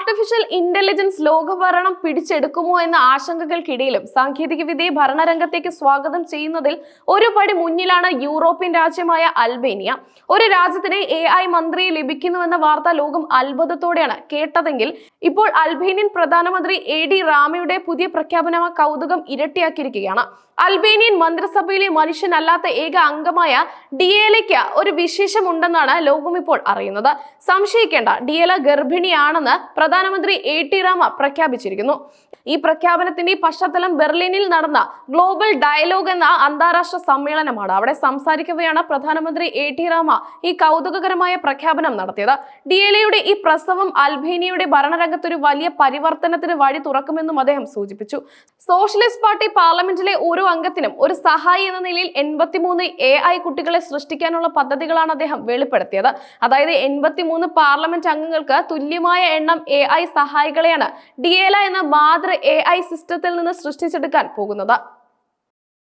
Artificial intelligence ലോകഭരണം പിടിച്ചെടുക്കുമോ എന്ന ആശങ്കകൾക്കിടയിലും സാങ്കേതികവിദ്യയെ ഭരണരംഗത്തേക്ക് സ്വാഗതം ചെയ്യുന്നതിൽ ഒരു പടി മുന്നിലാണ് യൂറോപ്യൻ രാജ്യമായ അൽബേനിയ. ഒരു രാജ്യത്തിന് AI മന്ത്രിയെ ലഭിക്കുന്നുവെന്ന വാർത്ത ലോകം അത്ഭുതത്തോടെയാണ് കേട്ടതെങ്കിൽ ഇപ്പോൾ അൽബേനിയൻ പ്രധാനമന്ത്രി AD റാമയുടെ പുതിയ പ്രഖ്യാപനം ആ കൗതുകം ഇരട്ടിയാക്കിയിരിക്കുകയാണ്. അൽബേനിയൻ മന്ത്രിസഭയിലെ മനുഷ്യനല്ലാത്ത ഏക അംഗമായ ഡിയേലയ്ക്ക് ഒരു വിശേഷമുണ്ടെന്നാണ് ലോകം ഇപ്പോൾ അറിയുന്നത്. സംശയിക്കേണ്ട, ഡിയേല ഗർഭിണിയാണെന്ന് പ്രധാനമന്ത്രി AT റാമ പ്രഖ്യാപിച്ചിരിക്കുന്നു. ഈ പ്രഖ്യാപനത്തിന്റെ പശ്ചാത്തലം ബെർലിനിൽ നടന്ന ഗ്ലോബൽ ഡയലോഗ് എന്ന അന്താരാഷ്ട്ര സമ്മേളനമാണ്. അവിടെ സംസാരിക്കവെയാണ് പ്രധാനമന്ത്രി AT റാമ ഈ കൗതുകകരമായ പ്രഖ്യാപനം നടത്തിയത്. ഡിയേലയുടെ ഈ പ്രസവം അൽബേനിയയുടെ ഭരണരംഗത്തൊരു വലിയ പരിവർത്തനത്തിന് വഴി തുറക്കുമെന്നും അദ്ദേഹം സൂചിപ്പിച്ചു. സോഷ്യലിസ്റ്റ് പാർട്ടി പാർലമെന്റിലെ ഓരോ അംഗത്തിനും ഒരു സഹായി എന്ന നിലയിൽ 83 AI കുട്ടികളെ സൃഷ്ടിക്കാനുള്ള പദ്ധതികളാണ് അദ്ദേഹം വെളിപ്പെടുത്തിയത്. അതായത് 83 പാർലമെന്റ് അംഗങ്ങൾക്ക് തുല്യമായ എണ്ണം AI സഹായികളെയാണ് ഡിയേല എന്ന മാതൃ AI സിസ്റ്റത്തിൽ നിന്ന് സൃഷ്ടിച്ചെടുക്കാൻ പോകുന്നത്.